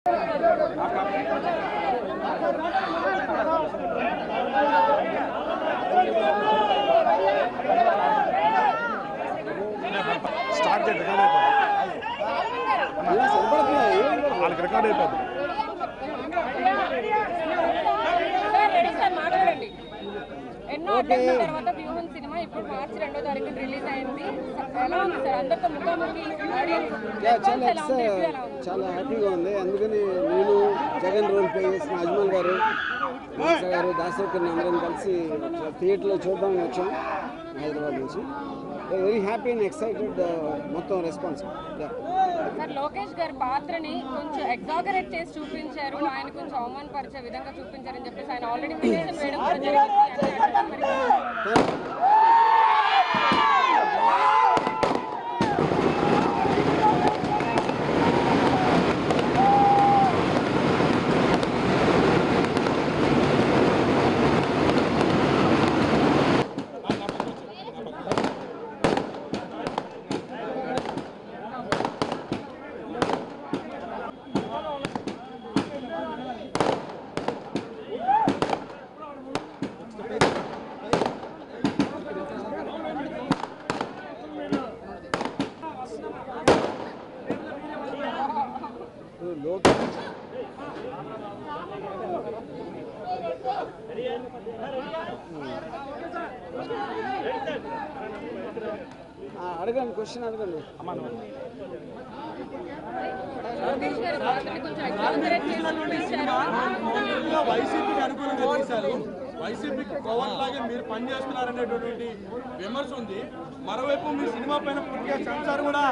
Start చేయండి, వాళ్ళకి record అయిపోతుంది. ఎన్నో అటెంప్ట్ల తర్వాత వ్యూహం సినిమా ఇప్పుడు మార్చి 2వ తారీఖున రిలీజ్ అయింది. ఎలా ఉంది సార్? అందరితో ముఖాముఖి చాలా హ్యాపీగా ఉంది. అందుకని నేను జగన్ రోల్ ప్లే చేసిన అజ్మల్ గారు గారు దాసరి అందరం కలిసి థియేటర్లో చూద్దామని వచ్చాం హైదరాబాద్ నుంచి. వెరీ హ్యాపీ అండ్ ఎక్సైటెడ్ మొత్తం రెస్పాన్స్. సార్ లోకేష్ గారి పాత్రని కొంచెం ఎగ్జాగరేట్ చేసి చూపించారు, ఆయన కొంచెం అవమానపరిచే విధంగా చూపించారని చెప్పేసి ఆయన ఆల్రెడీ పిటిషన్ వేయడం కూడా జరిగింది. అడగండి, క్వశ్చన్ అడగండి. వైసీపీకి అనుకూలంగా తీశారు, వైసీపీకి కోవట్లాగే మీరు పనిచేస్తున్నారనేటువంటి విమర్శ ఉంది. మరోవైపు మీ సినిమా పైన పూర్తిగా సెన్సార్ కూడా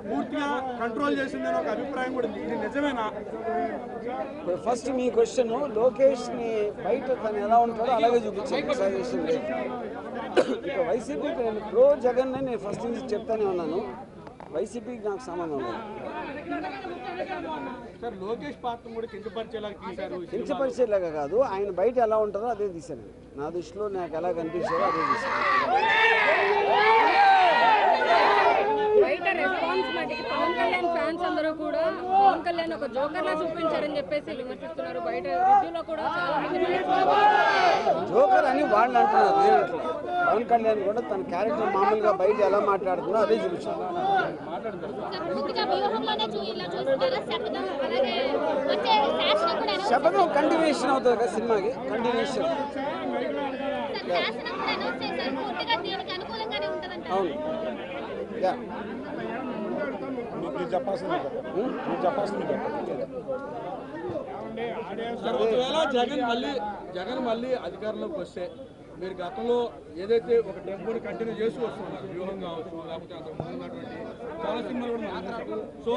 పూర్తిగా కంట్రోల్ చేసిందని ఒక అభిప్రాయం కూడా ఉంది. ఇది నిజమేనా? ఫస్ట్ మీ క్వశ్చన్, లోకేష్ ని బయట తను ఎలా ఉంటాడో అలాగే చూపించాను సజెషన్ లేదు. ఇక వైసీపీకి నేను ప్రో జగన్ నేను ఫస్ట్ నుంచి చెప్తానే ఉన్నాను. వైసీపీకి నాకు సంబంధం లేదు. సార్ లోకేష్ పాత్ర కూడా కించపరిచేలాగా తీశారు. కించపరిచేలాగా కాదు, ఆయన బయట ఎలా ఉంటారో అదే తీశాను. నా దృష్టిలో నాకు ఎలా కనిపించారో అదే తీశాను. బయట రెస్పాన్స్ మట్టికి పవన్ కళ్యాణ్ ఫ్యాన్స్ అందరూ కూడా పవన్ కళ్యాణ్ ఒక జోకర్ లా చూపించారని చెప్పేసి విమర్శిస్తున్నారు. బయట రివ్యూలో కూడా చాలా మంది జోకర్ అని వాళ్ళు అంటున్నారు. నేను అట్లా పవన్ కళ్యాణ్ కూడా తన క్యారెక్టర్ మామూలుగా బయట ఎలా మాట్లాడుతున్నా అదే చూపించాను. శపథం కంటిన్యూషన్ అవుతుంది కదా సినిమాకి, కంటిన్యూషన్. అవును, జగన్ మళ్ళీ అధికారంలోకి వస్తే మీరు గతంలో ఏదైతే ఒక టెంపోని కంటిన్యూ చేస్తూ వస్తున్నారు, వ్యూహం కావచ్చు లేకపోతే అంతకు ముందు ఉన్నటువంటి చాలా సినిమాలు కూడా మనం. సో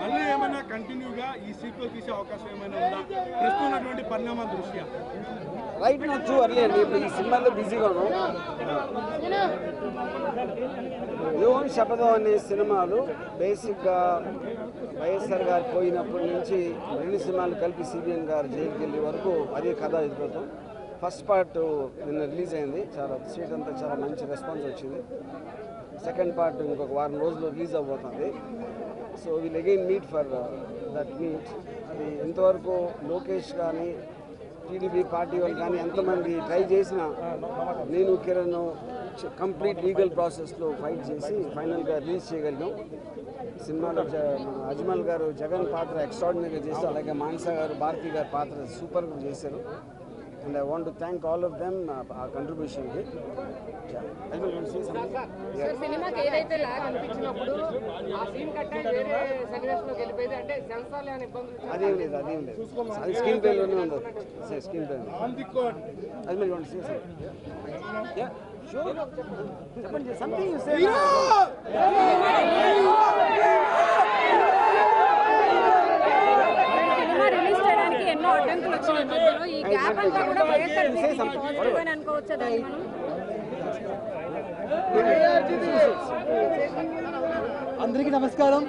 మళ్ళీ ఏమైనా కంటిన్యూగా ఈ సీక్వెల్ తీసే అవకాశం ఏమైనా ఉందా ప్రస్తుతం ఉన్నటువంటి పరిణామాల దృష్ట్యా? రైట్ నో టూ అర్లీ అండి. ఇప్పుడు ఈ సినిమాలో బిజీగా ఉన్నాం. వ్యూహం శపథం అనే సినిమాలు బేసిక్గా వైఎస్ఆర్ గారు పోయినప్పటి నుంచి రెండు సినిమాలు కలిపి సిబిఎన్ గారు జైలుకి వెళ్ళే వరకు అదే కథ ఎదుగుతాం. ఫస్ట్ పార్ట్ నిన్న రిలీజ్ అయింది. చాలా స్వీట్ అంతా చాలా మంచి రెస్పాన్స్ వచ్చింది. సెకండ్ పార్ట్ ఇంకొక వారం రోజుల్లో రిలీజ్ అవబోతుంది. So will again meet for that meet. అది ఇంతవరకు లోకేష్ కానీ టీడీపీ పార్టీ వాళ్ళు కానీ ఎంతమంది ట్రై చేసినా నేను కిరణ్ కంప్లీట్ లీగల్ ప్రాసెస్లో ఫైట్ చేసి ఫైనల్గా రిలీజ్ చేయగలిగాం. సినిమాలో అజ్మల్ గారు జగన్ పాత్ర ఎక్స్ట్రాడినరీగా చేశారు. అలాగే మానస గారు భారతి గారి పాత్ర సూపర్గా చేశారు. And I want to thank all of them ఆ కంట్రిబ్యూషన్కి. సినిమాకి ఏదైతే లాగ్ అనిపించినప్పుడు ఆ సీన్ కట్ వేరే సన్నివేశంలోకి వెళ్ళిపోయింది అంటే సెన్సార్ లేని ఇబ్బందులు అదేం లేదు, అదేం లేదు. అది స్క్రీన్ ప్లేలోనే ఉంది. స్క్రీన్ ప్లే అది మీరు వాంట్ సే చెప్పండి something you say. Cinema release చేయడానికి ఎన్నో అడ్డంకులు వచ్చినాయి మధ్యలో. ఈ గ్యాప్ అంతా కూడా పాజిటివ్ అని అనుకోవచ్చా దాన్ని మనం? అందరికీ నమస్కారం.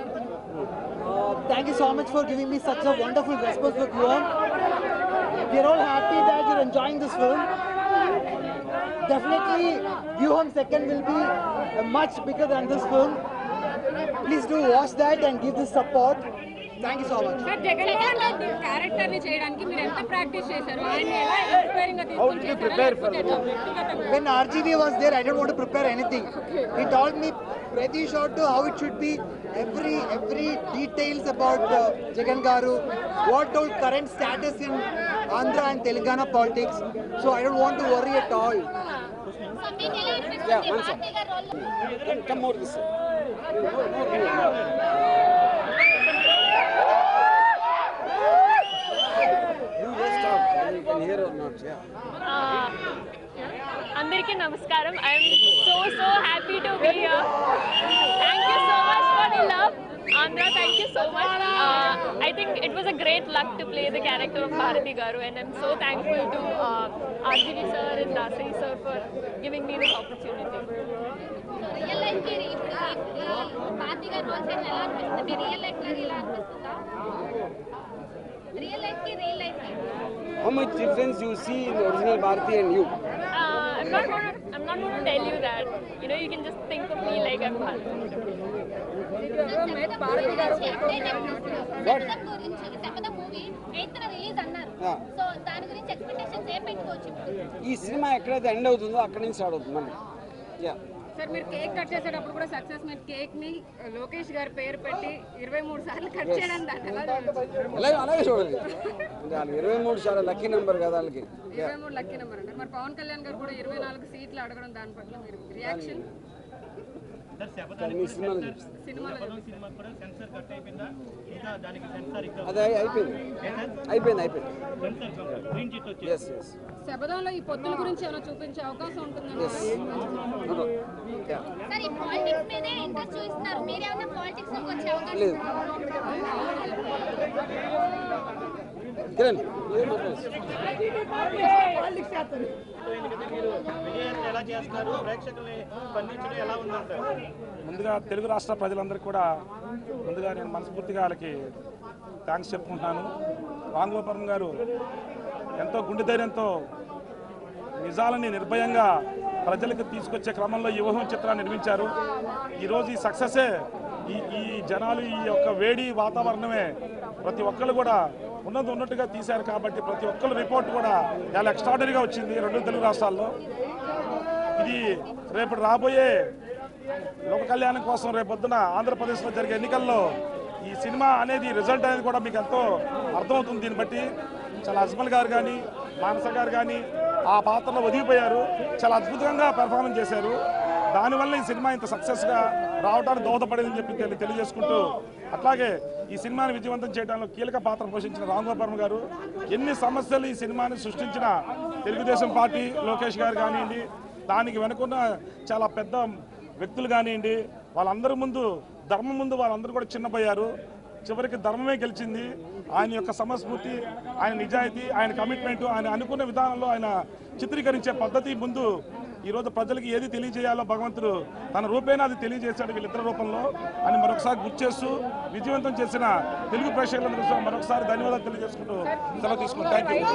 Thank you so much for giving me such a wonderful response for Vyuham. We are all happy that you're enjoying this film. Definitely, Vyuham second will be much bigger than this film. Please do watch that and give this support. Thank you so much. Sir Jaganmohan Reddy character ని చేయడానికి మీరు ఎంత practice చేశారు? ఆయన ఎలా inspiring గా తీసుకొని చేశారు? When RGV was there, I didn't want to prepare anything. He told me pretty short to how it should be, every details about Jagan Garu, what all current status in Andhra and Telangana politics. So I don't want to worry at all. Yeah, one second. Come more this way. You just talk. You can hear or not. Yeah. అందరికీ నమస్కారం. I'm so happy to be here. Thank you so much for the love. Andhra, thank you so much. I think it was a great luck to play the character of Bharati Garu, and I'm so thankful to RGV sir and Dasai sir for giving me this opportunity. Real life కి భారతి గారి role చేయడం ఎలా అనిపిస్తుంది? Real life లో ఇలా అనిపిస్తుందా? Real life కి real life కి How much difference you see in the original Bharati and you? I'm not going to tell you that. You know, you can just think of me like I'm Bharati. శపథం movie 8th release అన్నారు. Yeah. So దాని గురించి expectations ఏం పెట్టుకోవచ్చు? ఈ cinema ఎక్కడైతే end అవుతుందో అక్కడి నుంచి స్టార్ట్ అవుతుంది మళ్ళీ. యా సార్ మీరు కేక్ కట్ చేసేటప్పుడు కూడా సక్సెస్ మీరు కేక్ ని లోకేష్ గారి పేరు పెట్టి 23 సార్లు కట్ చేయడం దాన్ని అలాగే చూడాలి. అంటే వాళ్ళకి 23 చాలా లక్కీ నెంబర్ కదా వాళ్ళకి. 23 లక్కీ నెంబర్ అంటారు. మరి పవన్ కళ్యాణ్ గారు కూడా 24 సీట్లు అడగడం దాని పట్ల మీరు రియాక్షన్? సినిమాలో అదే అయిపోయింది. ఎస్ శబదంలో ఈ పొత్తుల గురించి ఏమైనా చూపించే అవకాశం ఉంటుందండి? సార్ ఈ పాలిటిక్స్ మీదే ఇంట్రెస్ట్ చూపిస్తున్నారు. మీరు ఏమైనా పాలిటిక్స్ లోకి వచ్చే అవకాశం లేదు. ముందుగా తెలుగు రాష్ట్ర ప్రజలందరికీ కూడా ముందుగా నేను మనస్ఫూర్తిగా వాళ్ళకి థ్యాంక్స్ చెప్పుకుంటున్నాను. రాంగోపాలం గారు ఎంతో గుండె ధైర్యంతో నిజాలని నిర్భయంగా ప్రజలకు తీసుకొచ్చే క్రమంలో ఈ ఊహం చిత్రాన్ని నిర్మించారు. ఈరోజు ఈ సక్సెసే ఈ జనాలు ఈ యొక్క వేడి వాతావరణమే ప్రతి ఒక్కరు కూడా ఉన్నట్టుగా తీశారు. కాబట్టి ప్రతి ఒక్కరు రిపోర్ట్ కూడా చాలా ఎక్స్ట్రాడనరీగా వచ్చింది 2 తెలుగు రాష్ట్రాల్లో. ఇది రేపు రాబోయే లోక కళ్యాణం కోసం రేపొద్దున ఆంధ్రప్రదేశ్లో జరిగే ఎన్నికల్లో ఈ సినిమా అనేది రిజల్ట్ అనేది కూడా మీకు ఎంతో అర్థమవుతుంది. దీన్ని బట్టి చాలా అజ్మల్ గారు కానీ మానస గారు కానీ ఆ పాత్రలో ఒదిగిపోయారు. చాలా అద్భుతంగా పెర్ఫార్మెన్స్ చేశారు. దానివల్ల ఈ సినిమా ఇంత సక్సెస్గా రావడానికి దోహదపడిందని చెప్పి తెలియజేసుకుంటూ, అట్లాగే ఈ సినిమాని విజయవంతం చేయడంలో కీలక పాత్ర పోషించిన రాంగోపాలం గారు, ఎన్ని సమస్యలు ఈ సినిమాని సృష్టించిన తెలుగుదేశం పార్టీ లోకేష్ గారు కానివ్వండి, దానికి వెనుకున్న చాలా పెద్ద వ్యక్తులు కానివ్వండి, వాళ్ళందరి ముందు ధర్మం ముందు వాళ్ళందరూ కూడా చిన్నపోయారు. చివరికి ధర్మమే గెలిచింది. ఆయన యొక్క సమస్ఫూర్తి, ఆయన నిజాయితీ, ఆయన కమిట్మెంట్, ఆయన అనుకున్న విధానంలో ఆయన చిత్రీకరించే పద్ధతి ముందు ఈరోజు ప్రజలకి ఏది తెలియజేయాలో భగవంతుడు తన రూపేణా అది తెలియజేశాడు వీళ్ళిద్దరి రూపంలో అని మరొకసారి గుర్తు చేస్తూ విజయవంతం చేసిన తెలుగు ప్రేక్షకులందరూ మరొకసారి ధన్యవాదాలు తెలియజేసుకుంటూ సెలవు తీసుకుంటాం. Thank you.